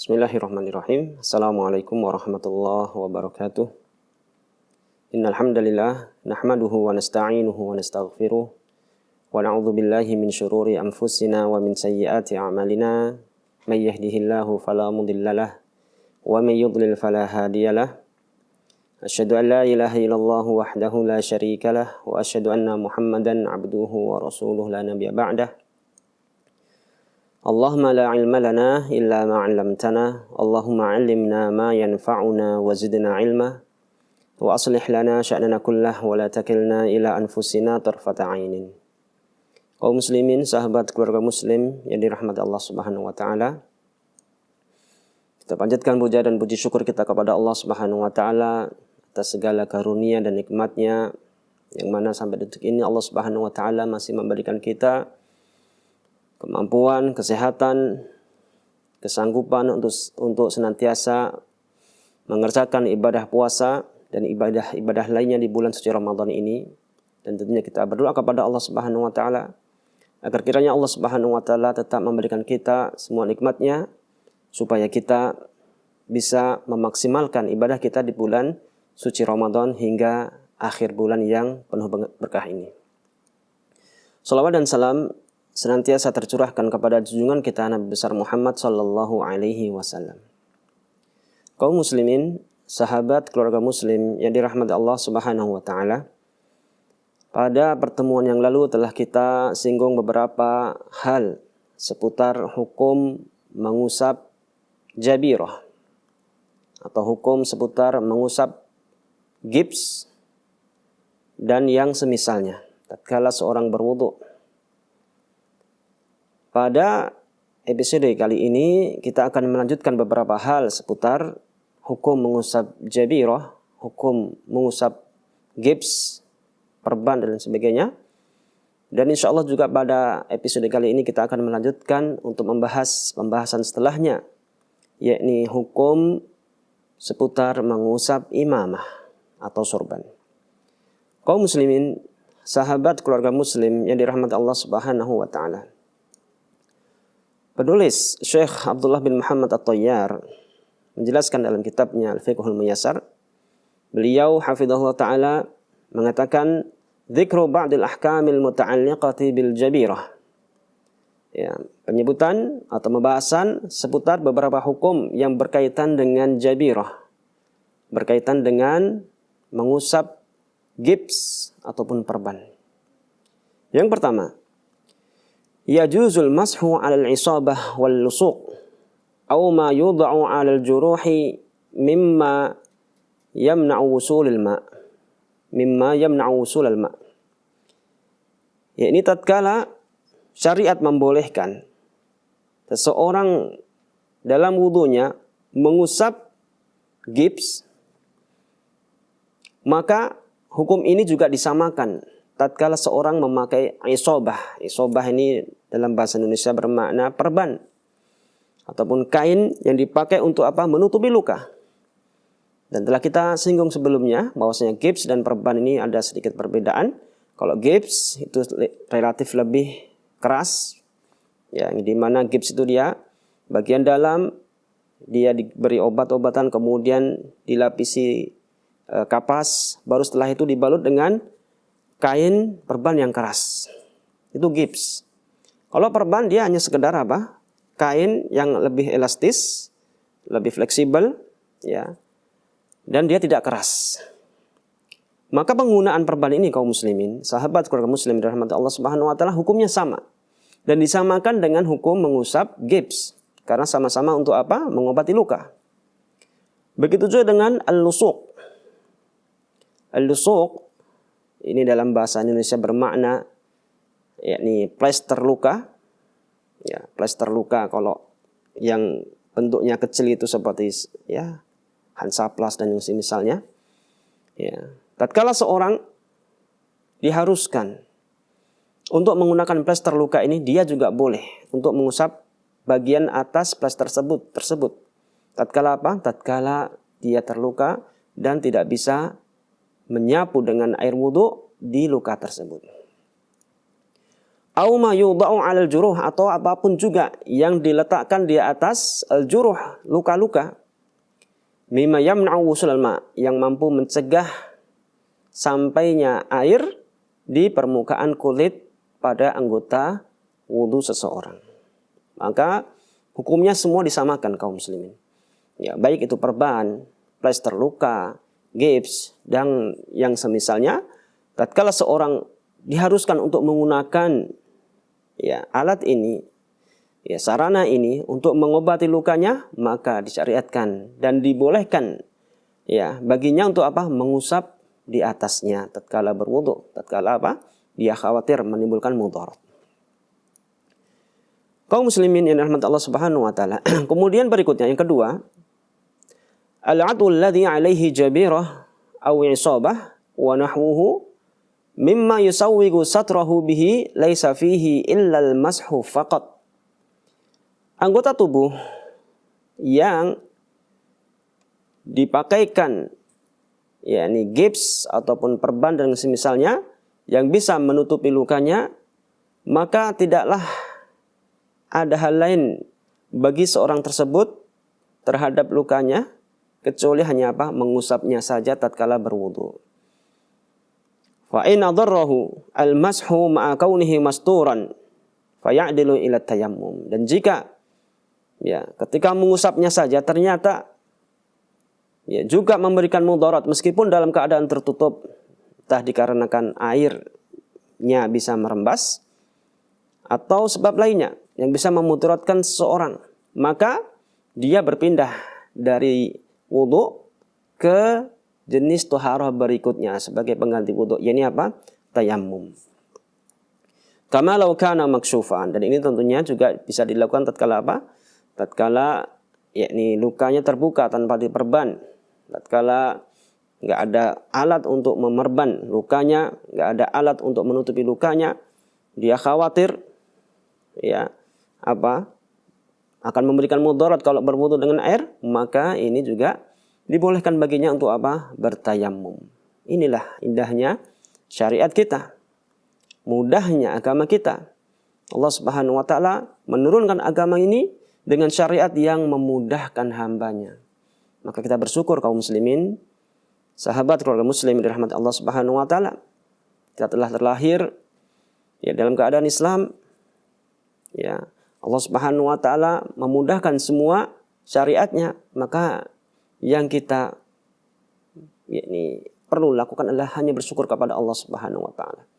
Bismillahirrahmanirrahim. Assalamualaikum warahmatullahi wabarakatuh. Innal hamdalillah nahmaduhu wa nasta'inuhu wa nastaghfiruh wa na'udzu billahi min syururi anfusina wa min sayyiati a'malina. May yahdihillahu fala mudhillalah wa may yudlil fala hadiyalah. Asyhadu an la ilaha illallah wahdahu la syarikalah wa asyhadu anna Muhammadan 'abduhu wa rasuluhu la nabiyya ba'dah. Allahumma la ilma lana illa ma 'allamtana. Allahumma 'allimna ma yanfa'una wa zidna 'ilma. Wa aslih lana sya'nana kullah wa la takilna ila anfusina tarfata 'ainin. Kaum muslimin, sahabat keluarga muslim yang dirahmati Allah Subhanahu wa taala. Kita panjatkan puja dan puji syukur kita kepada Allah Subhanahu wa taala atas segala karunia dan nikmat-Nya yang mana sampai detik ini Allah Subhanahu wa taala masih memberikan kita kemampuan, kesehatan, kesanggupan untuk senantiasa mengerjakan ibadah puasa dan ibadah lainnya di bulan suci Ramadan ini. Dan tentunya kita berdoa kepada Allah Subhanahu wa taala agar kiranya Allah Subhanahu wa taala tetap memberikan kita semua nikmat-Nya supaya kita bisa memaksimalkan ibadah kita di bulan suci Ramadan hingga akhir bulan yang penuh berkah ini. Salawat dan salam senantiasa tercurahkan kepada junjungan kita Nabi besar Muhammad sallallahu alaihi wasallam. Kaum muslimin, sahabat keluarga muslim yang dirahmati Allah Subhanahu wa taala. Pada pertemuan yang lalu telah kita singgung beberapa hal seputar hukum mengusap jabirah atau hukum seputar mengusap gips dan yang semisalnya tatkala seorang berwudu. Pada episode kali ini kita akan melanjutkan beberapa hal seputar hukum mengusap jabirah, hukum mengusap gips, perban dan sebagainya. Dan insya Allah juga pada episode kali ini kita akan melanjutkan untuk membahas pembahasan setelahnya, yakni hukum seputar mengusap imamah atau sorban. Kaum muslimin, sahabat keluarga muslim yang dirahmati Allah Subhanahu wa taala. Penulis Syekh Abdullah bin Muhammad At-Tayyar menjelaskan dalam kitabnya Al-Fiqhul Muyassar. Beliau hafizahullah ta'ala mengatakan dzikru ba'dil ahkamil muta'alliqati bil jabirah. Ya, penyebutan atau pembahasan seputar beberapa hukum yang berkaitan dengan jabirah. Berkaitan dengan mengusap gips ataupun perban. Yang pertama, yajuzul mashu 'alal isabah wal lusuq aw ma yud'u 'alal juruhi mimma yamna'u wusulil ma'. Ya, ini tatkala syariat membolehkan seseorang dalam wudunya mengusap gips, maka hukum ini juga disamakan tatkala seorang memakai isobah. Isobah ini dalam bahasa Indonesia bermakna perban ataupun kain yang dipakai untuk apa? Menutupi luka. Dan telah kita singgung sebelumnya bahwasanya gips dan perban ini ada sedikit perbedaan. Kalau gips itu relatif lebih keras, ya, di mana gips itu dia bagian dalam dia diberi obat-obatan kemudian dilapisi kapas, baru setelah itu dibalut dengan kain perban yang keras. Itu gips. Kalau perban dia hanya sekedar apa? Kain yang lebih elastis, lebih fleksibel, ya. Dan dia tidak keras. Maka penggunaan perban ini kaum muslimin, sahabat keluarga muslim dirahmati Allah Subhanahu wa taala, hukumnya sama. Dan disamakan dengan hukum mengusap gips. Karena sama-sama untuk apa? Mengobati luka. Begitu juga dengan al-lusuq. Al-lusuq ini dalam bahasa Indonesia bermakna yakni plester luka. Ya, plester luka kalau yang bentuknya kecil itu seperti ya Hansaplast dan yang semisalnya. Ya, tatkala seorang diharuskan untuk menggunakan plester luka ini, dia juga boleh untuk mengusap bagian atas plester tersebut. Tatkala apa? Tatkala dia terluka dan tidak bisa menyapu dengan air wudhu di luka tersebut. Au ma yudha'u 'alal juruh, atau apapun juga yang diletakkan di atas al-juruh, luka-luka. Mimma yamna'u wusulal ma, yang mampu mencegah sampainya air di permukaan kulit pada anggota wudu seseorang. Maka hukumnya semua disamakan kaum muslimin. Ya, baik itu perban, plester luka, gips, dan yang semisalnya, tatkala seorang diharuskan untuk menggunakan ya alat ini, ya sarana ini untuk mengobati lukanya, maka disyariatkan dan dibolehkan ya baginya untuk apa? Mengusap di atasnya tatkala berwudu, tatkala apa? Dia khawatir menimbulkan mudarat. Kaum muslimin yang dirahmati Allah Subhanahu wa taala. Kemudian berikutnya yang kedua, al-'adul ladzi 'alaihi jabirah aw isabah wa nahwuhu mimma yusawwigu satrahu bihi laisa fihi illa al-mashu faqat. Anggota tubuh yang dipakaikan yakni gips ataupun perban dan semisalnya yang bisa menutupi lukanya, maka tidaklah ada hal lain bagi seorang tersebut terhadap lukanya kecuali hanya apa? Mengusapnya saja tatkala berwudu. Fa in adarrahu al-mashu ma'a kaunihi masturan faya'dilu ila tayammum. Dan jika ya ketika mengusapnya saja ternyata ya juga memberikan mudarat meskipun dalam keadaan tertutup, entah dikarenakan airnya bisa merembas atau sebab lainnya yang bisa memudaratkan seseorang, maka dia berpindah dari wudu ke jenis toharoh berikutnya sebagai pengganti wudu, yakni apa? Tayammum. Kama law kana maksyufan, dan ini tentunya juga bisa dilakukan tatkala apa? Tatkala yakni lukanya terbuka tanpa diperban, tatkala nggak ada alat untuk memerban lukanya, nggak ada alat untuk menutupi lukanya, dia khawatir ya apa akan memberikan mudarat kalau berwudu dengan air, maka ini juga dibolehkan baginya untuk apa? Bertayammum. Inilah indahnya syariat kita, mudahnya agama kita. Allah Subhanahu wa taala menurunkan agama ini dengan syariat yang memudahkan hambanya. Maka kita bersyukur kaum muslimin, sahabat keluarga muslim dirahmati Allah Subhanahu wa taala. Kita telah terlahir ya dalam keadaan Islam. Ya, Allah Subhanahu wa taala memudahkan semua syariatnya, maka yang kita yakni perlu lakukan adalah hanya bersyukur kepada Allah Subhanahu wa taala.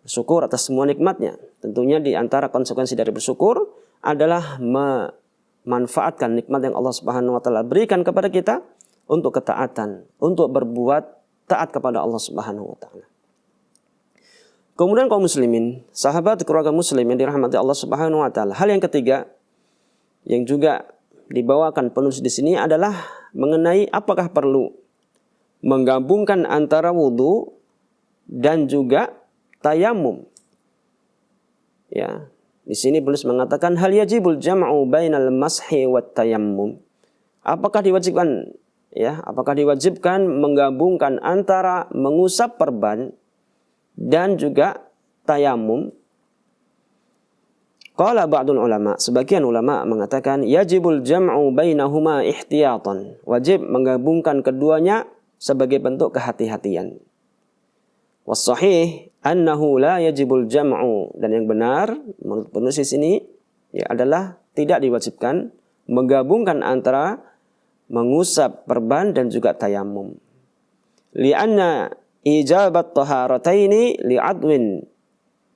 Bersyukur atas semua nikmatnya. Tentunya di antara konsekuensi dari bersyukur adalah memanfaatkan nikmat yang Allah Subhanahu wa taala berikan kepada kita untuk ketaatan, untuk berbuat taat kepada Allah Subhanahu wa taala. Kemudian kaum muslimin, sahabat keluarga muslim yang dirahmati Allah Subhanahu wa taala. Hal yang ketiga yang juga dibawakan penulis di sini adalah mengenai apakah perlu menggabungkan antara wudu dan juga tayamum. Ya, di sini penulis mengatakan hal yajibul jam'u bainal mashi wat tayammum. Apakah diwajibkan ya, apakah diwajibkan menggabungkan antara mengusap perban dan juga tayamum? Qala ba'dul ulama, sebagian ulama mengatakan yajibul jam'u bainahuma ihtiyatan, wajib menggabungkan keduanya sebagai bentuk kehati-hatian. Was sahih annahu la yajibul jam'u, dan yang benar menurut penulis ini ya adalah tidak diwajibkan menggabungkan antara mengusap perban dan juga tayamum. Li'anna ijabat taharataini li'adwin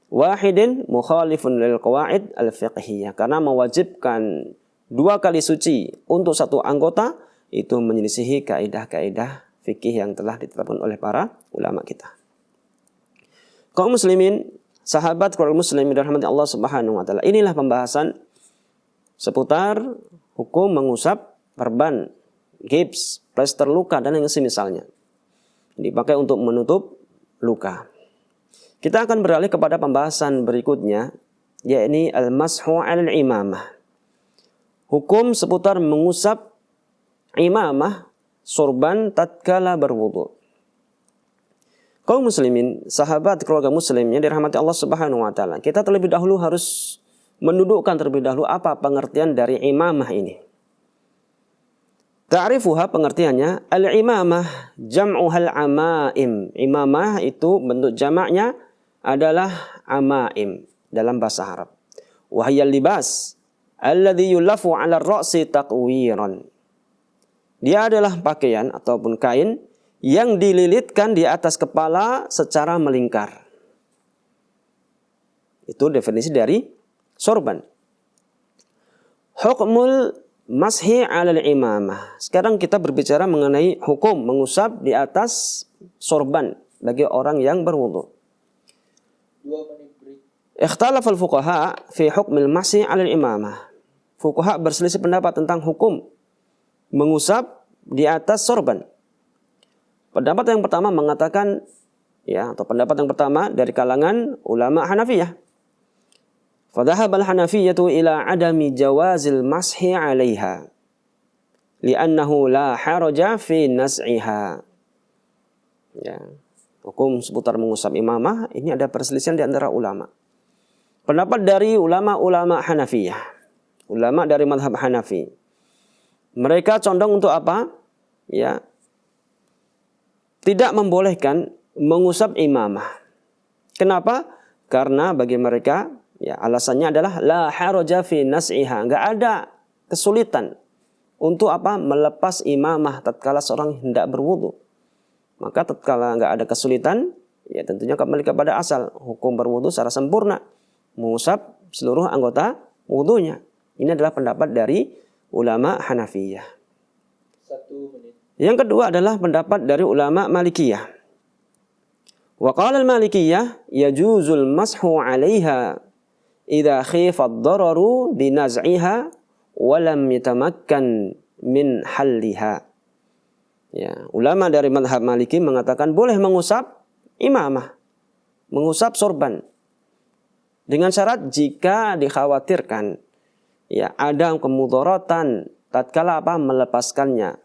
wahidin mukhalifun lil qawaid al-fiqhiyah, karena mewajibkan dua kali suci untuk satu anggota itu menyelisihi kaidah-kaidah fikih yang telah ditetapkan oleh para ulama kita. Kaum muslimin, sahabat keluarga muslimin dirahmati Allah Subhanahu wa taala. Inilah pembahasan seputar hukum mengusap perban, gips, plester luka dan yang semisalnya, dipakai untuk menutup luka. Kita akan beralih kepada pembahasan berikutnya, yakni al-mashu 'alal imamah. Hukum seputar mengusap imamah, sorban tatkala berwudu. Kaum muslimin, sahabat keluarga muslim yang dirahmati Allah Subhanahu wa taala, kita terlebih dahulu harus mendudukkan terlebih dahulu apa pengertian dari imamah ini. Ta'rifuha, pengertiannya, al-imamah jam'uhal amaim. Imamah itu bentuk jamaknya adalah amaim dalam bahasa Arab. Wahiyal libas alladhi yulafu 'ala ar-ra'si taqwiran. Dia adalah pakaian ataupun kain yang dililitkan di atas kepala secara melingkar. Itu definisi dari sorban. Hukmul mashi 'alal imamah. Sekarang kita berbicara mengenai hukum mengusap di atas sorban bagi orang yang berwudu. Ikhtalafal fuqaha fi hukmil mashi 'alal imamah. Fuqaha berselisih pendapat tentang hukum mengusap di atas sorban. Pendapat yang pertama mengatakan, atau pendapat yang pertama dari kalangan ulama Hanafiyah. Fadhahaba al-Hanafiyyatu ila adami jawazil mashi 'alaiha li'annahu la haraja fi nas'iha. Hukum seputar mengusap imamah ini ada perselisihan di antara ulama. Pendapat dari ulama-ulama Hanafiyah, ulama dari mazhab Hanafi, mereka condong untuk apa? Tidak membolehkan mengusap imamah. Kenapa? Karena bagi mereka, alasannya adalah la haraja fi nas'iha, enggak ada kesulitan untuk apa? Melepas imamah tatkala seorang hendak berwudu. Maka tatkala enggak ada kesulitan, tentunya kembali kepada asal hukum berwudu secara sempurna, mengusap seluruh anggota wudunya. Ini adalah pendapat dari ulama Hanafiyah. 1 menit. Yang kedua adalah pendapat dari ulama Malikiyah. Wa qala al-Malikiyah yajuzul mashu 'alaiha idza khifa ad-dararu bi naz'iha wa lam yatamakkan min halliha. Ulama dari mazhab Maliki mengatakan boleh mengusap imamah, mengusap sorban dengan syarat jika dikhawatirkan ada kemudaratan tatkala melepaskannya.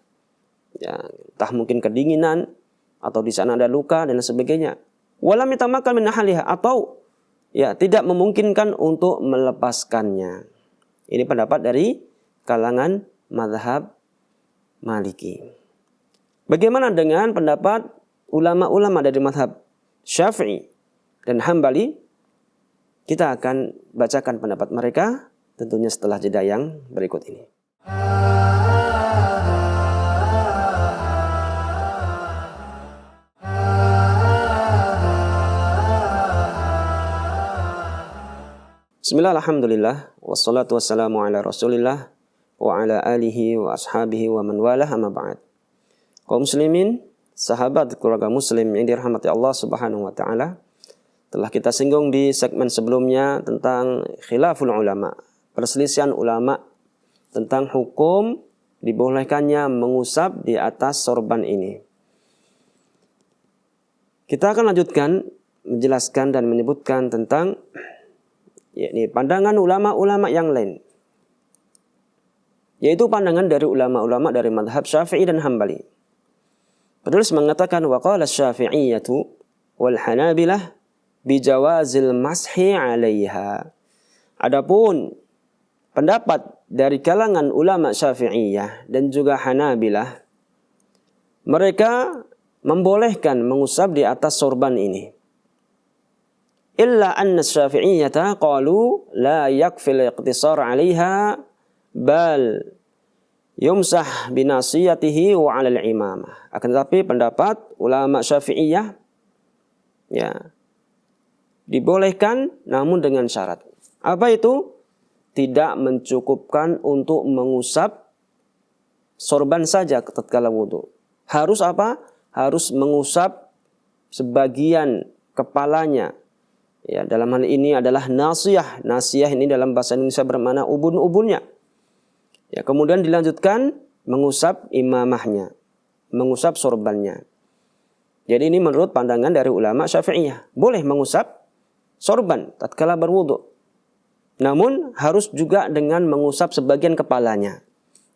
Entah mungkin kedinginan atau di sana ada luka dan sebagainya. Walam yatamakkan min haliha, atau tidak memungkinkan untuk melepaskannya. Ini pendapat dari kalangan mazhab Maliki. Bagaimana dengan pendapat ulama-ulama dari mazhab Syafi'i dan Hambali? Kita akan bacakan pendapat mereka tentunya setelah jeda yang berikut ini. Bismillah, alhamdulillah, wassalatu wassalamu ala rasulillah wa ala alihi wa ashabihi wa man walah, amma ba'd. Kaum muslimin, sahabat keluarga muslim yang dirahmati Allah Subhanahu wa taala, telah kita singgung di segmen sebelumnya tentang khilaful ulama, perselisihan ulama tentang hukum dibolehkannya mengusap di atas sorban ini. Kita akan lanjutkan menjelaskan dan menyebutkan tentang pandangan ulama-ulama yang lain, yaitu pandangan dari ulama-ulama dari mazhab Syafi'i dan Hambali. Penulis mengatakan wa qala Syafi'iyyatu wal Hanabilah bijawazil mashi 'alaiha. Adapun pendapat dari kalangan ulama Syafi'iyah dan juga Hanabilah, mereka membolehkan mengusap di atas sorban ini. Illa anna Syafi'iyyata qalu la yakfil iqtisar 'alaiha bal yumsah binasiyatihi wa 'alal imamah. Akan tetapi pendapat ulama Syafi'iyah dibolehkan namun dengan syarat. Apa itu? Tidak mencukupkan untuk mengusap sorban saja tatkala wudu. Harus apa? Harus mengusap sebagian kepalanya. Dalam hal ini adalah nasiyah. Nasiyah ini dalam bahasa Indonesia bermakna ubun-ubunnya. Kemudian dilanjutkan mengusap imamahnya, mengusap sorbannya. Jadi ini menurut pandangan dari ulama Syafi'iyah. Boleh mengusap sorban tatkala berwudu. Namun harus juga dengan mengusap sebagian kepalanya.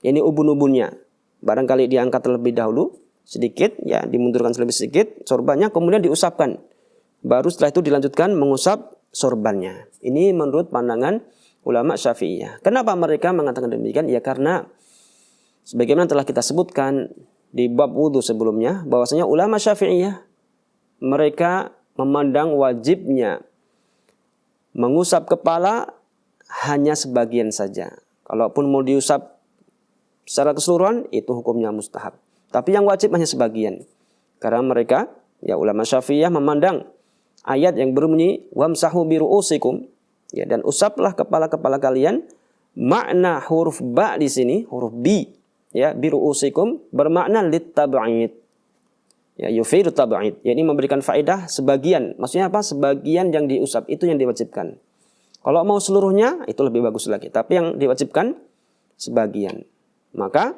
Ini ubun-ubunnya. Barangkali diangkat terlebih dahulu sedikit, ya dimundurkan lebih sedikit sorbannya, kemudian diusapkan. Baru setelah itu dilanjutkan mengusap sorbannya. Ini menurut pandangan ulama Syafi'iyah. Kenapa mereka mengatakan demikian? Ya karena sebagaimana telah kita sebutkan di bab wudu sebelumnya, bahwasanya ulama Syafi'iyah mereka memandang wajibnya mengusap kepala hanya sebagian saja. Kalaupun mau diusap secara keseluruhan, itu hukumnya mustahab. Tapi yang wajib hanya sebagian. Karena mereka, ya ulama Syafi'iyah memandang ayat yang berbunyi wamsahu biru'usikum, ya, dan usaplah kepala-kepala kalian. Makna huruf ba di sini, huruf bi, ya, biru'usikum bermakna litab'id. Ya, yufidu tab'id. Ya, ini memberikan faedah sebagian. Maksudnya apa? Sebagian yang diusap itu yang diwajibkan. Kalau mau seluruhnya itu lebih bagus lagi. Tapi yang diwajibkan sebagian. Maka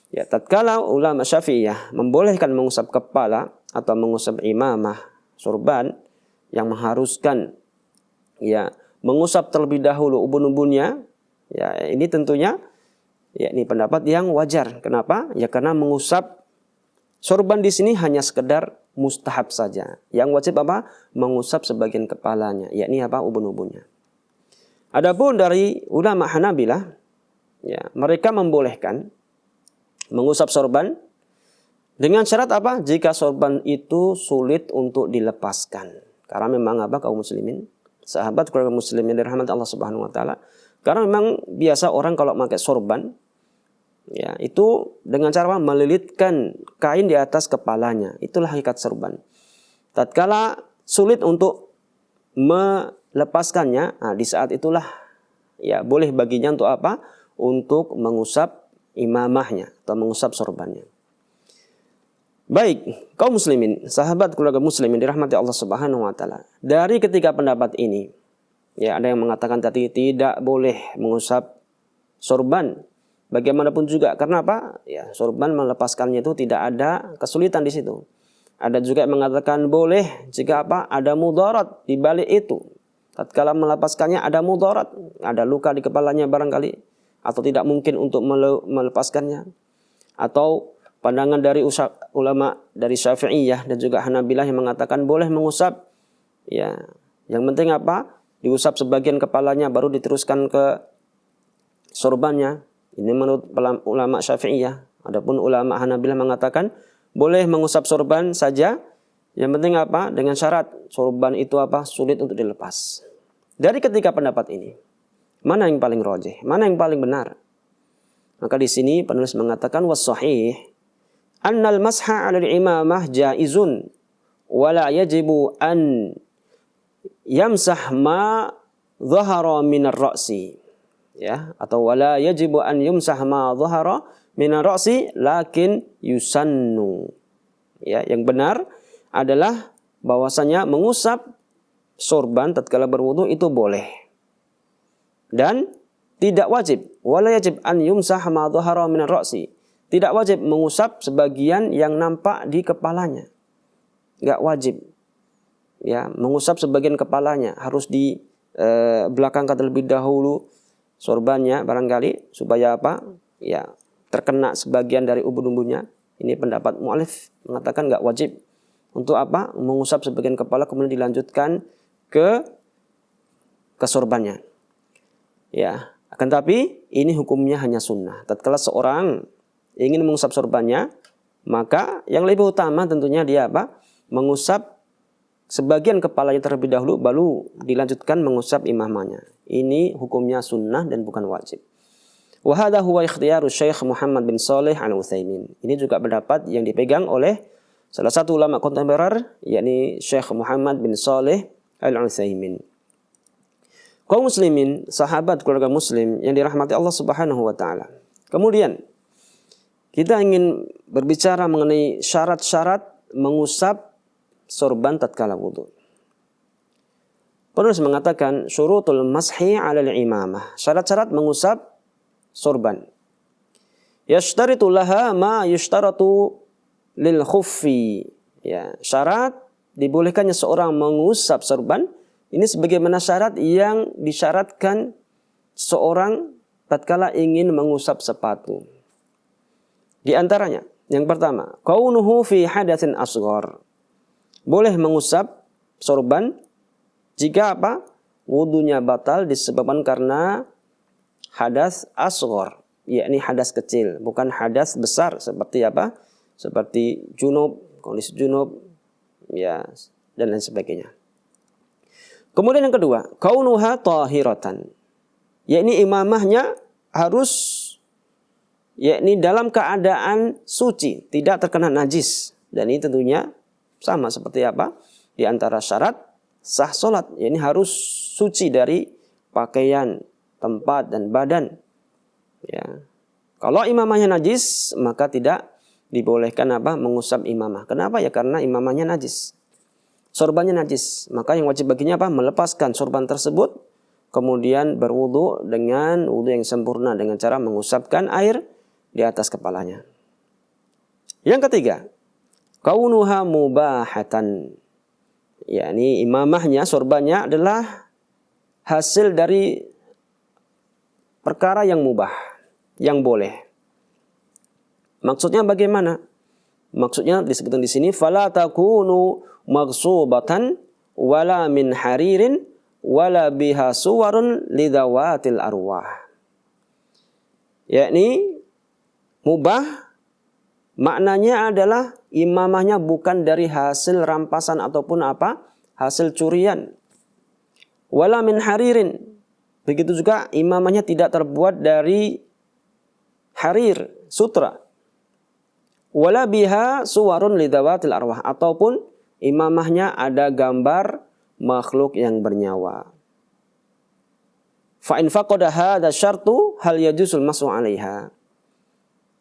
ya tatkala ulama Syafi'iyah membolehkan mengusap kepala atau mengusap imamah sorban yang mengharuskan ya mengusap terlebih dahulu ubun-ubunnya, ya ini tentunya ya ini pendapat yang wajar. Kenapa? Ya karena mengusap sorban di sini hanya sekedar mustahab saja. Yang wajib apa? Mengusap sebagian kepalanya, yakni apa? Ubun-ubunnya. Adapun dari ulama Hanabilah, ya, mereka membolehkan mengusap sorban dengan syarat apa? Jika sorban itu sulit untuk dilepaskan. Karena memang apa? Kaum muslimin, sahabat keluarga muslimin dirahmati Allah Subhanahu wa taala. Karena memang biasa orang kalau pakai sorban, ya, itu dengan cara melilitkan kain di atas kepalanya. Itulah hakikat sorban. Tatkala sulit untuk melepaskannya, nah, di saat itulah ya boleh baginya untuk apa? Untuk mengusap imamahnya atau mengusap sorbannya. Baik, kaum muslimin, sahabat keluarga muslimin dirahmati Allah Subhanahu wa taala. Dari ketiga pendapat ini, ya ada yang mengatakan tadi tidak boleh mengusap sorban. Bagaimanapun juga, karena apa? Ya, sorban melepaskannya itu tidak ada kesulitan di situ. Ada juga yang mengatakan boleh jika apa? Ada mudarat di balik itu. Tatkala melepaskannya ada mudarat, ada luka di kepalanya barangkali, atau tidak mungkin untuk melepaskannya. Atau pandangan dari ulama dari Syafi'iyah dan juga Hanabilah yang mengatakan boleh mengusap, ya, yang penting apa? Diusap sebagian kepalanya baru diteruskan ke sorbannya. Ini menurut ulama Syafi'iyah. Adapun ulama Hanabilah mengatakan boleh mengusap sorban saja. Yang penting apa? Dengan syarat sorban itu apa? Sulit untuk dilepas. Dari ketiga pendapat ini, mana yang paling rajih? Mana yang paling benar? Maka di sini penulis mengatakan was-shahih annal masha 'ala al-imamah jaizun wa la yajibu an yamsah ma dhahara min ar-ra'si. Ya, atau wala yajibu an yumsah ma dhahara min ar-ra'si lakin yusannu. Ya, yang benar adalah bahwasanya mengusap sorban tatkala berwudu itu boleh. Dan tidak wajib, wala yajib an yumsah ma dhahara min ar-ra'si. Tidak wajib mengusap sebagian yang nampak di kepalanya. Enggak wajib. Ya, mengusap sebagian kepalanya, harus di belakangkan terlebih dahulu sorbannya barangkali supaya apa? Ya, terkena sebagian dari ubun-ubunnya. Ini pendapat mu'alif mengatakan enggak wajib. Untuk apa? Mengusap sebagian kepala kemudian dilanjutkan ke sorbannya. Ya, akan tapi ini hukumnya hanya sunnah. Tatkala seorang ingin mengusap sorbannya, maka yang lebih utama tentunya dia apa? Mengusap sebagian kepalanya terlebih dahulu, baru dilanjutkan mengusap imamahnya. Ini hukumnya sunnah dan bukan wajib. Wa hadha huwa ikhtiyaru Syekh Muhammad bin Shalih Al-Utsaimin. Ini juga pendapat yang dipegang oleh salah satu ulama kontemporer, yakni Syekh Muhammad bin Shalih Al-Utsaimin. Kaum muslimin, sahabat keluarga muslim yang dirahmati Allah Subhanahu wa taala. Kemudian kita ingin berbicara mengenai syarat-syarat mengusap sorban tatkala wudu. Penulis mengatakan syurutul mashi 'alal imamah. Syarat-syarat mengusap sorban. Yashtaritu laha ma yushtaratu lil khuffi. Ya, syarat dibolehkannya seorang mengusap sorban ini sebagaimana syarat yang disyaratkan seorang tatkala ingin mengusap sepatu. Di antaranya Yang pertama, kaunuhu fi hadatsin asghar. Boleh mengusap sorban jika apa? Wudunya batal disebabkan karena hadas asghar, yakni hadas kecil, bukan hadas besar seperti apa? Seperti junub, kondisi junub, ya, dan lain sebagainya. Kemudian yang kedua, kaunuha tahiratan. Yakni imamahnya harus yakni dalam keadaan suci, tidak terkena najis. Dan ini tentunya sama seperti apa? Di antara syarat sah salat, yakni harus suci dari pakaian, tempat dan badan. Ya. Kalau imamahnya najis, maka tidak dibolehkan apa? Mengusap imamah. Kenapa? Ya karena imamahnya najis. Sorbannya najis. Maka yang wajib baginya apa? Melepaskan sorban tersebut, kemudian berwudu dengan wudu yang sempurna dengan cara mengusapkan air di atas kepalanya. Yang ketiga, kaunuha mubahatan. Yakni imamahnya, sorbannya adalah hasil dari perkara yang mubah, yang boleh. Maksudnya bagaimana? Maksudnya disebutkan di sini, fala takunu maghsubatan wala min haririn wala biha suwarun lidawatil arwah. Yakni mubah maknanya adalah imamahnya bukan dari hasil rampasan ataupun apa? Hasil curian. Wala min haririn. Begitu juga imamahnya tidak terbuat dari harir, sutra. Wala biha suwarun lidawatil arwah. Ataupun imamahnya ada gambar makhluk yang bernyawa. Fa in faqada hadza syartu hal yajusul mas'u 'alaiha.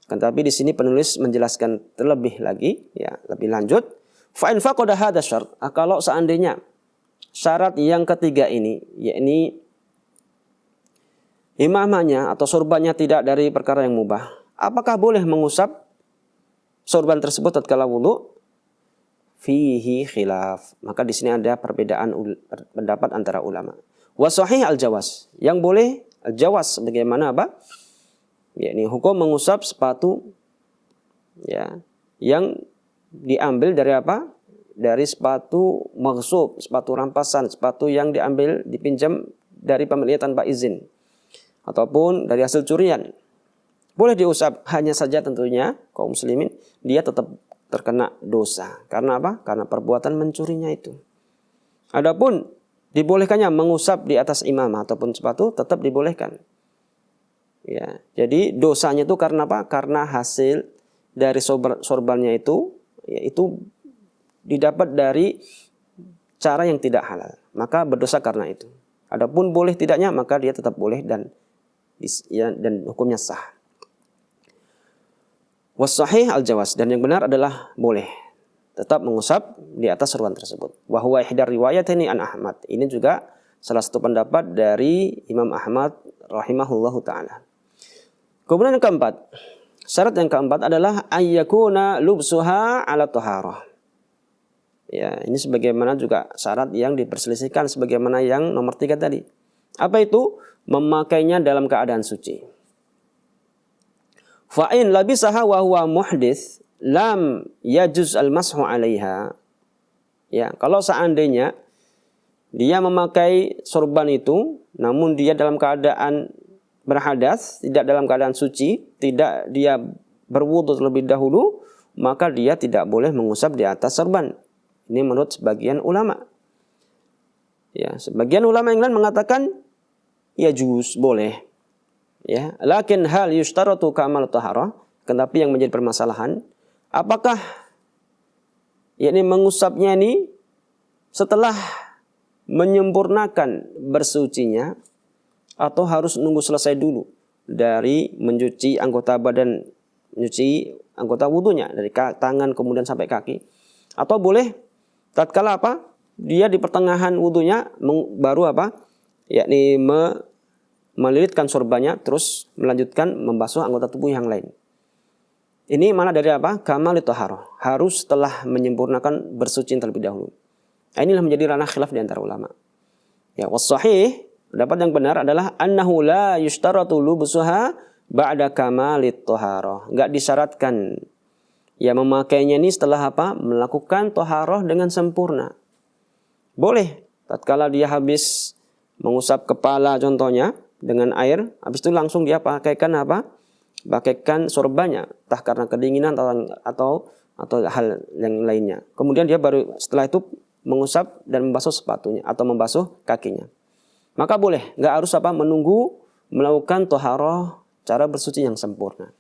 Tetapi di sini penulis menjelaskan terlebih lagi, ya, lebih lanjut. Fa in faqada hadza syart. Kalau seandainya syarat yang ketiga ini, yakni imamahnya atau sorbannya tidak dari perkara yang mubah, apakah boleh mengusap sorban tersebut tatkala wudu? Fihi khilaf. Maka di sini ada perbedaan pendapat antara ulama. Wa sahih al-jawaz. Yang boleh al-jawaz bagaimana apa? Yakni hukum mengusap sepatu, ya, yang diambil dari apa? Dari sepatu maghsub, sepatu rampasan, sepatu yang diambil dipinjam dari pemiliknya tanpa izin, ataupun dari hasil curian. Boleh diusap, hanya saja tentunya kaum muslimin dia tetap terkena dosa. Karena apa? Karena perbuatan mencurinya itu. Adapun dibolehkannya mengusap di atas imamah ataupun sepatu tetap dibolehkan. Ya, jadi dosanya itu karena apa? Karena hasil dari sorbannya itu, yaitu didapat dari cara yang tidak halal. Maka berdosa karena itu. Adapun boleh tidaknya, maka dia tetap boleh dan hukumnya sah. Was-sahih al-jawaz, dan yang benar adalah boleh tetap mengusap di atas sorban tersebut. Wa huwa ihdar riwayataini an Ahmad. Ini juga salah satu pendapat dari Imam Ahmad rahimahullahu taala. Kemudian yang keempat, syarat yang keempat adalah ayyakuna lubsuha ala taharah. Ya, ini sebagaimana juga syarat yang diperselisihkan sebagaimana yang nomor 3 tadi. Apa itu? Memakainya dalam keadaan suci. Fa'in labisaha wa huwa muhdits lam yajuz al-mashu 'alaiha. Ya, kalau seandainya dia memakai sorban itu namun dia dalam keadaan berhadas, tidak dalam keadaan suci, tidak dia berwudu terlebih dahulu, maka dia tidak boleh mengusap di atas sorban. Ini menurut sebagian ulama. Ya, sebagian ulama yang lain mengatakan ya juz, boleh. Ya, lakin hal yushtaratu kamal taharah, tetapi yang menjadi permasalahan, apakah yakni mengusapnya ini setelah menyempurnakan bersucinya atau harus nunggu selesai dulu dari mencuci anggota badan, mencuci anggota wudunya dari tangan kemudian sampai kaki, atau boleh tatkala apa? Dia di pertengahan wudunya baru apa? Yakni melilitkan sorbannya terus melanjutkan membasuh anggota tubuh yang lain. Ini mana dari apa? Kamal taharah. Harus setelah menyempurnakan bersuci terlebih dahulu. Inilah menjadi ranah khilaf di antara ulama. Ya, was-sahih, pendapat yang benar adalah annahu la yushtaratu lubsuha ba'da kamalit taharah. Enggak disyaratkan Ya, memakainya ini setelah apa? Melakukan toharoh dengan sempurna. Boleh, tatkala dia habis mengusap kepala contohnya dengan air, habis itu langsung dia pakaikan apa? Pakaikan sorbannya, entah karena kedinginan atau hal yang lainnya. Kemudian dia baru setelah itu mengusap dan membasuh sepatunya atau membasuh kakinya. Maka boleh, nggak harus apa? Menunggu melakukan toharoh cara bersuci yang sempurna.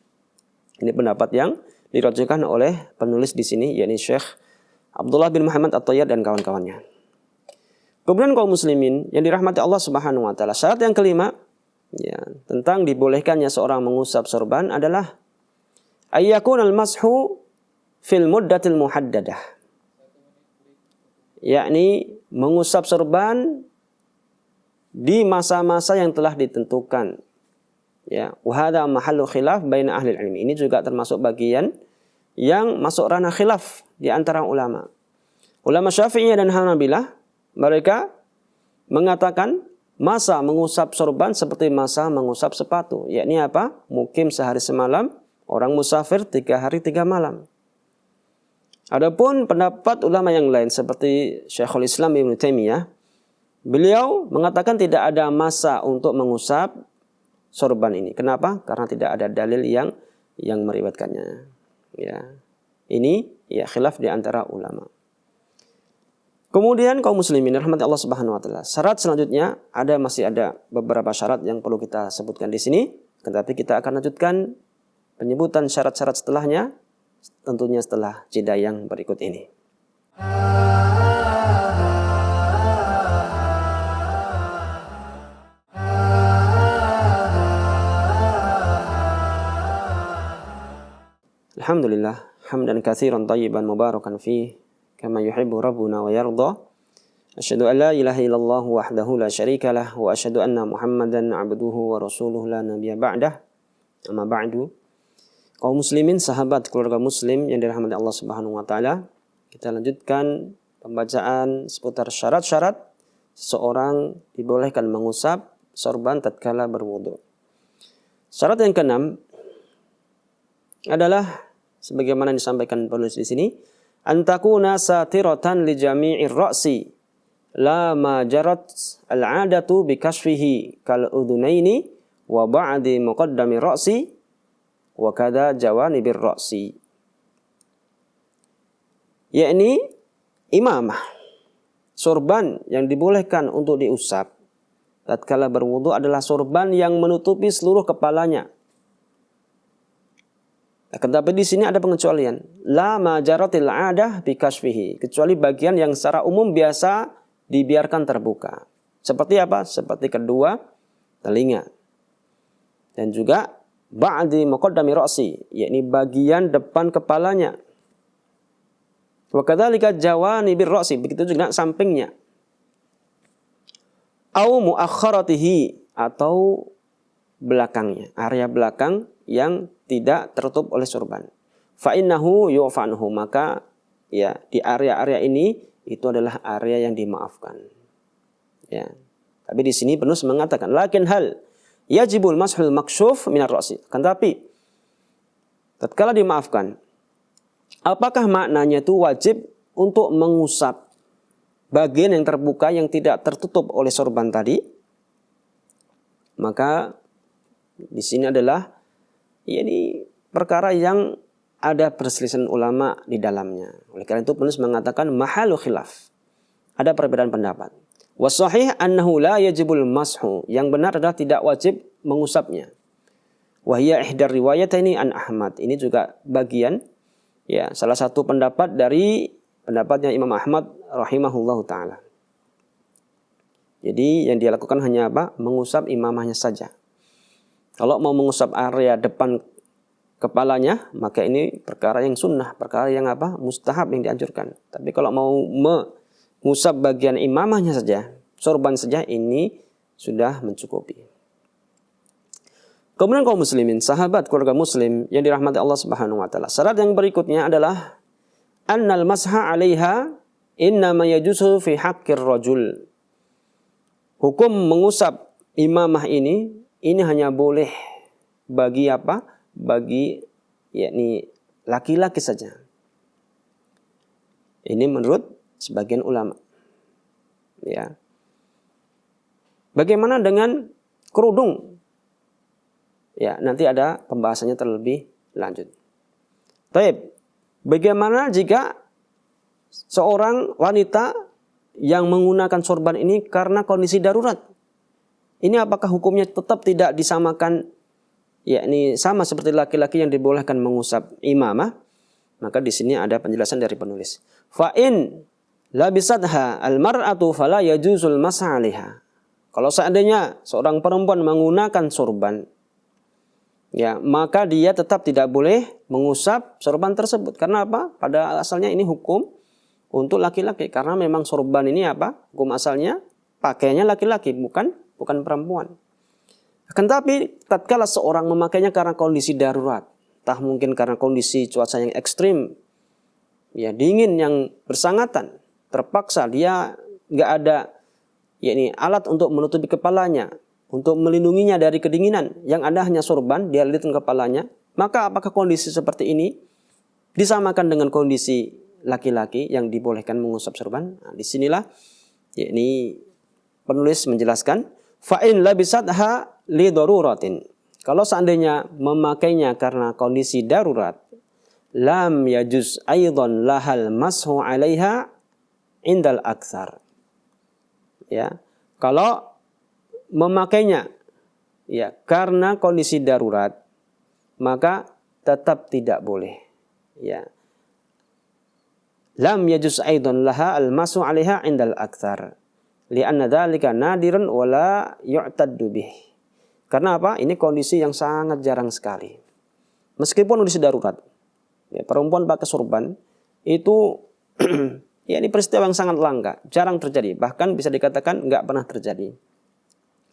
Ini pendapat yang dirajikan oleh penulis di sini, yakni Syekh Abdullah bin Muhammad At-Tayyar dan kawan-kawannya. Kemudian kaum muslimin yang dirahmati Allah Subhanahu wa taala, syarat yang kelima ya, tentang dibolehkannya seorang mengusap sorban adalah ayyakunal mashu fil muddatil muhaddadah. Yakni mengusap sorban di masa-masa yang telah ditentukan. Ya, wa hadza mahallu khilaf baina ahli ilmi. Ini juga termasuk bagian yang masuk ranah khilaf di antara ulama. Ulama Syafi'iyah dan Hanabilah, mereka mengatakan masa mengusap sorban seperti masa mengusap sepatu. Yakni apa? Mukim sehari semalam, orang musafir 3 hari 3 malam. Adapun pendapat ulama yang lain seperti Syekhul Islam Ibnu Taimiyah, beliau mengatakan tidak ada masa untuk mengusap sorban ini. Kenapa? Karena tidak ada dalil yang meriwayatkannya. Ya. Ini ya khilaf di antara ulama. Kemudian kaum muslimin rahmati Allah Subhanahu wa taala. Syarat selanjutnya masih ada beberapa syarat yang perlu kita sebutkan di sini, tetapi kita akan lanjutkan penyebutan syarat-syarat setelahnya tentunya setelah jeda yang berikut ini. Alhamdulillah, hamdan katsiran thayyiban mubarakan fih, kama yuhibbu rabbuna wa yarda. Asyhadu an la ilaha illallah wahdahu la syarikalah wa asyhadu anna Muhammadan abduhu wa rasuluhu la nabiyya ba'dah. Amma ba'du. Kaum muslimin, sahabat keluarga muslim yang dirahmati Allah Subhanahu wa taala, kita lanjutkan pembacaan seputar syarat-syarat seseorang dibolehkan mengusap sorban tatkala berwudu. Syarat yang keenam adalah sebagaimana disampaikan penulis di sini, antakuna satiratan li jami'ir ra'si la ma jarat al-'adatu bi kashfihi kal udhunaini wa ba'di muqaddami ra'si wa kada jawanibir ra'si. Yakni imamah, sorban yang dibolehkan untuk diusap tatkala berwudu adalah sorban yang menutupi seluruh kepalanya. Tetapi di sini ada pengecualian. La majaratil 'adah bi kashfihi, kecuali bagian yang secara umum biasa dibiarkan terbuka. Seperti apa? Seperti kedua telinga. Dan juga ba'di muqaddami ra'si, yakni bagian depan kepalanya. Wa kadzalika jawanibir ra'si, begitu juga sampingnya. Au muakhkharatihi, atau belakangnya, area belakang yang tidak tertutup oleh sorban. Fa innahu yu'fanhu, maka ya di area-area ini itu adalah area yang dimaafkan. Ya. Tapi di sini penulis mengatakan lakin hal yajibul mashul maksyuf minar ra'si. Kan tapi tatkala dimaafkan, apakah maknanya itu wajib untuk mengusap bagian yang terbuka yang tidak tertutup oleh sorban tadi? Maka di sini adalah ini perkara yang ada perselisihan ulama di dalamnya. Oleh karena itu penulis mengatakan mahalu khilaf. Ada perbedaan pendapat. Wasahih annahu la yajibul mashu. Yang benar adalah tidak wajib mengusapnya. Wahiyya ihdar riwayataini an Ahmad. Ini juga bagian ya salah satu pendapat dari pendapatnya Imam Ahmad rahimahullahu taala. Jadi yang dia lakukan hanya apa? Mengusap imamahnya saja. Kalau mau mengusap area depan kepalanya, maka ini perkara yang sunnah, perkara yang apa? Mustahab, yang dianjurkan. Tapi kalau mau mengusap bagian imamahnya saja, sorban saja, ini sudah mencukupi. Kemudian kaum muslimin, sahabat keluarga muslim yang dirahmati Allah Subhanahu wa taala. Syarat yang berikutnya adalah annal masha 'alaiha innama yajuzu fi haqqir rajul. Hukum mengusap imamah ini hanya boleh bagi apa? Bagi yakni laki-laki saja. Ini menurut sebagian ulama. Ya. Bagaimana dengan kerudung? Ya, nanti ada pembahasannya terlebih lanjut. Baik. Bagaimana jika seorang wanita yang menggunakan sorban ini karena kondisi darurat? Ini apakah hukumnya tetap tidak disamakan, yakni sama seperti laki-laki yang dibolehkan mengusap imamah? Maka di sini ada penjelasan dari penulis. Fa in labisatha al-mar'atu fala yajuzul mas'a 'alaiha. Kalau seandainya seorang perempuan menggunakan sorban, ya, maka dia tetap tidak boleh mengusap sorban tersebut. Karena apa? Pada asalnya ini hukum untuk laki-laki. Karena memang sorban ini apa? Hukum asalnya pakainya laki-laki, bukan perempuan. Akan tapi tatkala seorang memakainya karena kondisi darurat, entah mungkin karena kondisi cuaca yang ekstrim, ya dingin yang bersangatan, terpaksa dia nggak ada yakni alat untuk menutupi kepalanya, untuk melindunginya dari kedinginan, yang ada hanya sorban, dia lilitkan kepalanya, maka apakah kondisi seperti ini disamakan dengan kondisi laki-laki yang dibolehkan mengusap sorban? Nah, disinilah yakni penulis menjelaskan, fa'in labisatha li daruratin. Kalau seandainya memakainya karena kondisi darurat, lam yajuz aidan lahal mashu 'alaiha indal aktsar. Ya, kalau memakainya ya karena kondisi darurat, maka tetap tidak boleh. Ya. Lam yajuz aidan laha al-mashu 'alaiha indal aktsar. Li'anna dzalika nadirun wa la yu'taddu bih. Karena apa? Ini kondisi yang sangat jarang sekali. Meskipun kondisi darurat. Ya, perempuan pakai sorban itu ya ini peristiwa yang sangat langka, jarang terjadi, bahkan bisa dikatakan nggak pernah terjadi.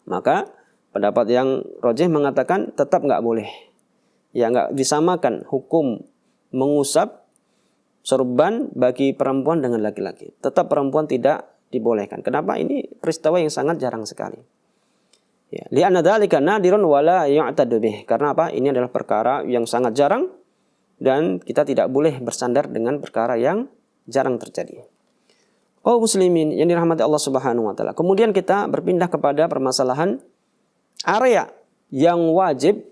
Maka pendapat yang rajih mengatakan tetap nggak boleh. Ya nggak disamakan hukum mengusap sorban bagi perempuan dengan laki-laki. Tetap perempuan tidak dibolehkan. Kenapa? Ini peristiwa yang sangat jarang sekali. Ya, li'anna dzalika nadirun wa la yu'tadu bih. Karena apa? Ini adalah perkara yang sangat jarang dan kita tidak boleh bersandar dengan perkara yang jarang terjadi. Kaum muslimin yang dirahmati Allah Subhanahu wa taala. Kemudian kita berpindah kepada permasalahan area yang wajib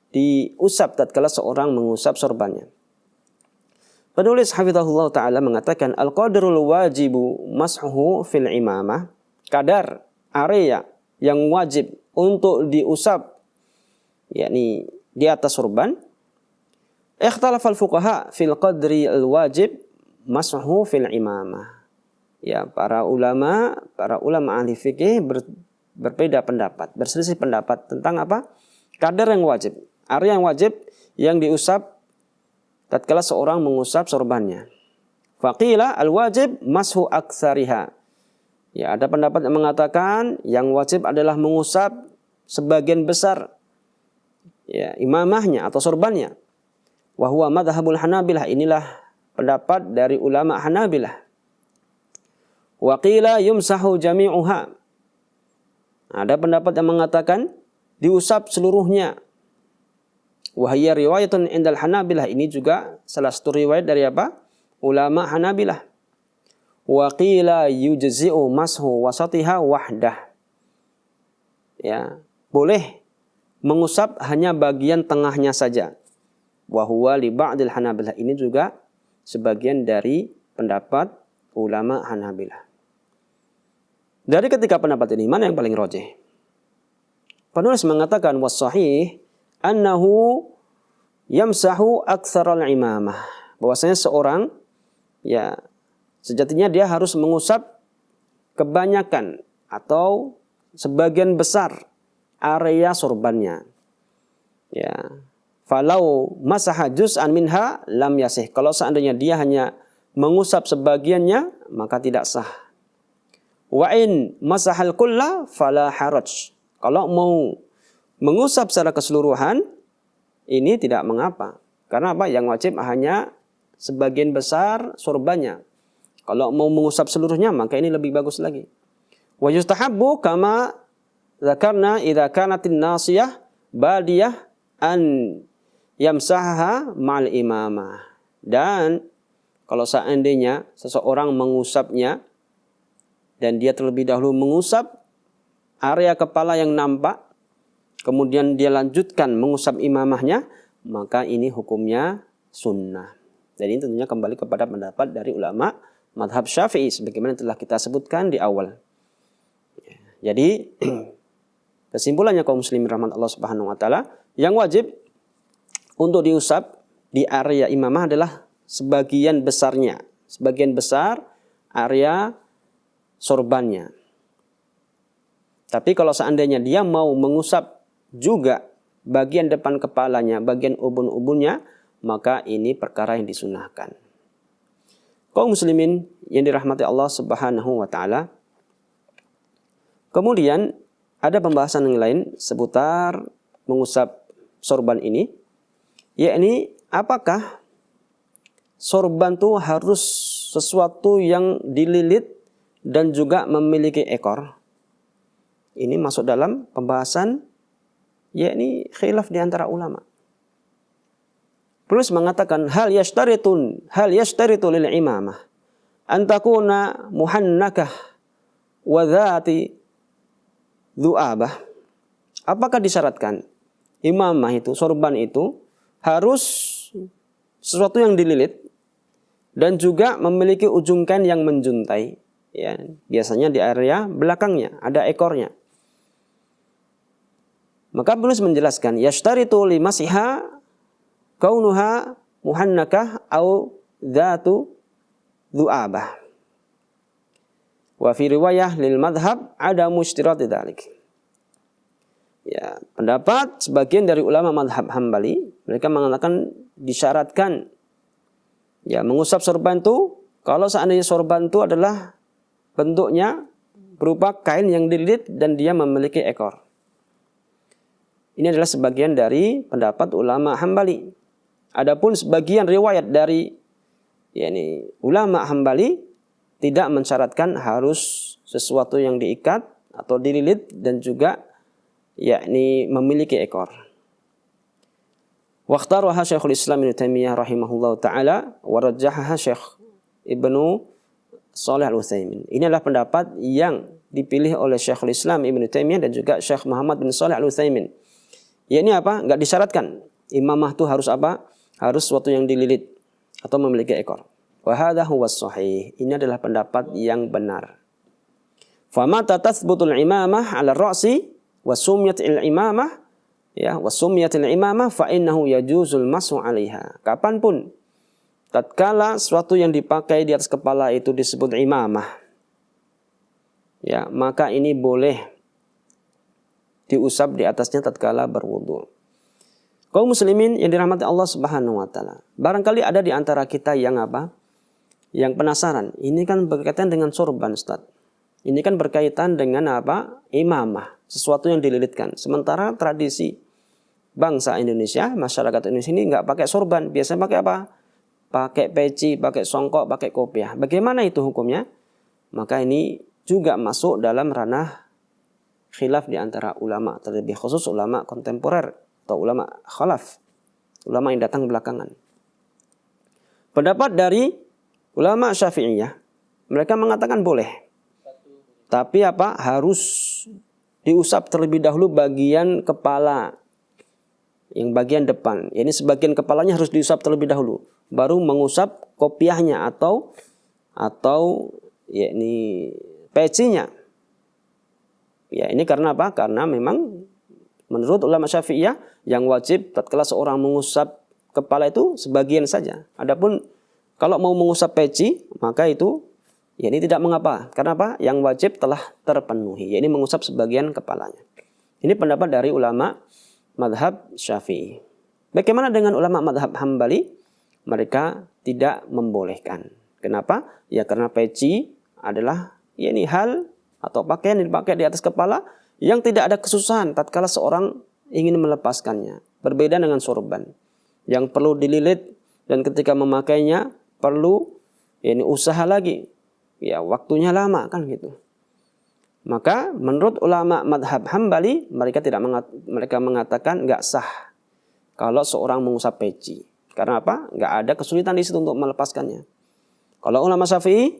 diusap tatkala seorang mengusap sorbannya. Penulis hafizahullah taala mengatakan al-qadrul wajibu mashuhu fil imamah, kadar area yang wajib untuk diusap yakni di atas sorban. Ikhtalafal fuqaha fil qadri al-wajib mashuhu fil imamah. Ya, para ulama ahli fikih berbeda pendapat, berselisih pendapat tentang apa? Kadar yang wajib, area yang wajib yang diusap tatkala seorang mengusap sorbannya. Faqila al-wajib mashu aktsariha. Ya, ada pendapat yang mengatakan yang wajib adalah mengusap sebagian besar ya imamahnya atau sorbannya. Wa huwa madhhabul Hanabilah, inilah pendapat dari ulama Hanabilah. Wa qila yumsahu jami'uha. Ada pendapat yang mengatakan diusap seluruhnya. Wa hiya riwayatun indal Hanabilah, ini juga salah satu riwayat dari apa? Ulama Hanabilah. Wa qila yujzi'u mashu wasatiha wahdah. Ya, boleh mengusap hanya bagian tengahnya saja. Wa huwa li ba'dil Hanabilah, ini juga sebagian dari pendapat ulama Hanabilah. Dari ketiga pendapat ini mana yang paling rajih? Penulis mengatakan was-sahih annahu yamsahu aktsaral imamah, bahwasanya seorang ya sejatinya dia harus mengusap kebanyakan atau sebagian besar area sorbannya. Ya. Falau masaha juz'an minha lam yasih. Kalau seandainya dia hanya mengusap sebagiannya maka tidak sah. Wa in masahal kulla fala haraj. Kalau mau mengusap secara keseluruhan ini tidak mengapa. Karena apa? Yang wajib hanya sebagian besar sorbannya. Kalau mau mengusap seluruhnya maka ini lebih bagus lagi. Wa yustahabbu kama dzakarna idza kanatin nasiyah badiyah an yamsahaha ma'al imamah. Dan kalau seandainya seseorang mengusapnya dan dia terlebih dahulu mengusap area kepala yang nampak, kemudian dia lanjutkan mengusap imamahnya, maka ini hukumnya sunnah. Dan ini tentunya kembali kepada pendapat dari ulama madhab Syafi'i sebagaimana telah kita sebutkan di awal. Jadi kesimpulannya kaum muslimin rahmat Allah Subhanahu wa taala, yang wajib untuk diusap di area imamah adalah sebagian besar area sorbannya. Tapi kalau seandainya dia mau mengusap juga bagian depan kepalanya, bagian ubun-ubunnya, maka ini perkara yang disunahkan. Kaum muslimin yang dirahmati Allah Subhanahu wa taala. Kemudian ada pembahasan yang lain seputar mengusap sorban ini, yakni apakah sorban itu harus sesuatu yang dililit dan juga memiliki ekor. Ini masuk dalam pembahasan yakni khilaf di antara ulama. Plus mengatakan hal yashtaritu lil imamah an takuna muhannakah wa dhati dhu'abah. Apakah disyaratkan imamah itu, sorban itu harus sesuatu yang dililit dan juga memiliki ujung kain yang menjuntai, ya, biasanya di area belakangnya ada ekornya. Maka penulis menjelaskan yashtaritu limasiha kaunuha muhannakah au dzatu dhu'abah. Wa fi riwayah lil madhab ada mushtirat dzalik. Ya, pendapat sebagian dari ulama madhab Hambali, mereka mengatakan disyaratkan ya mengusap sorban itu kalau seandainya sorban itu adalah bentuknya berupa kain yang dililit dan dia memiliki ekor. Ini adalah sebagian dari pendapat ulama Hambali. Adapun sebagian riwayat dari yakni ulama Hambali tidak mensyaratkan harus sesuatu yang diikat atau dililit dan juga yakni memiliki ekor. Waqtaraha Syekhul Islam Ibnu Taimiyah rahimahullahu taala wa rajjahaha Syekh Ibnu Shalih Al-Utsaimin. Ini adalah pendapat yang dipilih oleh Syekhul Islam Ibnu Taimiyah dan juga Syekh Muhammad bin Shalih Al-Utsaimin. Ya ini apa? Enggak disyaratkan imamah itu harus apa? Harus sesuatu yang dililit atau memiliki ekor. Wa hadza huwas shahih. Ini adalah pendapat yang benar. Fa mata tathbutul imamah 'ala ar-ra'si wa sumyatil imamah ya wa sumyatil imamah fa innahu yajuzul mas'u 'alaiha. Kapanpun tatkala sesuatu yang dipakai di atas kepala itu disebut imamah, ya, maka ini boleh diusap di atasnya tatkala berwudu. Kaum muslimin yang dirahmati Allah Subhanahu wa taala. Barangkali ada di antara kita yang apa? Yang penasaran. Ini kan berkaitan dengan sorban, Ustaz. Ini kan berkaitan dengan apa? Imamah, sesuatu yang dililitkan. Sementara tradisi bangsa Indonesia, masyarakat Indonesia ini enggak pakai sorban, biasanya pakai apa? Pakai peci, pakai songkok, pakai kopiah. Bagaimana itu hukumnya? Maka ini juga masuk dalam ranah khilaf di antara ulama, terlebih khusus ulama kontemporer atau ulama khalaf, ulama yang datang belakangan. Pendapat dari ulama Syafi'iyah, mereka mengatakan boleh. Tapi apa? Harus diusap terlebih dahulu bagian kepala, yang bagian depan. Ini sebagian kepalanya harus diusap terlebih dahulu, baru mengusap kopiahnya atau yakni pecinya. Ya, ini karena apa? Karena memang menurut ulama Syafi'iyah yang wajib tatkala seorang mengusap kepala itu sebagian saja. Adapun kalau mau mengusap peci, maka itu ya ini tidak mengapa. Karena apa? Yang wajib telah terpenuhi. Ya, ini mengusap sebagian kepalanya. Ini pendapat dari ulama madhab Syafi'i. Bagaimana dengan ulama madhab Hambali? Mereka tidak membolehkan. Kenapa? Ya karena peci adalah ya ini hal atau pakaian yang dipakai di atas kepala yang tidak ada kesusahan tatkala seorang ingin melepaskannya. Berbeda dengan sorban yang perlu dililit dan ketika memakainya perlu ya ini usaha lagi. Ya waktunya lama kan gitu. Maka menurut ulama madhab Hambali mereka mengatakan enggak sah kalau seorang mengusap peci. Karena apa? Nggak ada kesulitan di situ untuk melepaskannya. Kalau ulama Syafi'i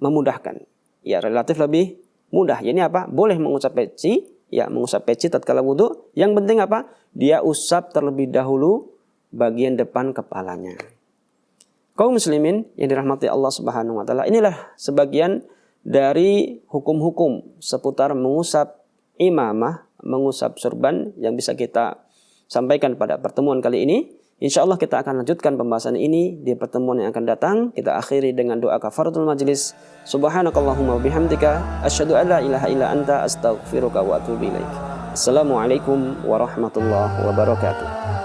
memudahkan. Ya, relatif lebih mudah. Ini apa? Boleh mengusap peci. Ya, mengusap peci tatkala wudu. Yang penting apa? Dia usap terlebih dahulu bagian depan kepalanya. Kaum muslimin yang dirahmati Allah Subhanahu wa taala, inilah sebagian dari hukum-hukum seputar mengusap imamah, mengusap surban yang bisa kita sampaikan pada pertemuan kali ini. Insya Allah kita akan lanjutkan pembahasan ini di pertemuan yang akan datang. Kita akhiri dengan doa kafaratul majlis. Subhanakallahumma wabihamdika asyhadu an la ilaha illa anta astaghfiruka wa atubu ilaik. Assalamualaikum warahmatullahi wabarakatuh.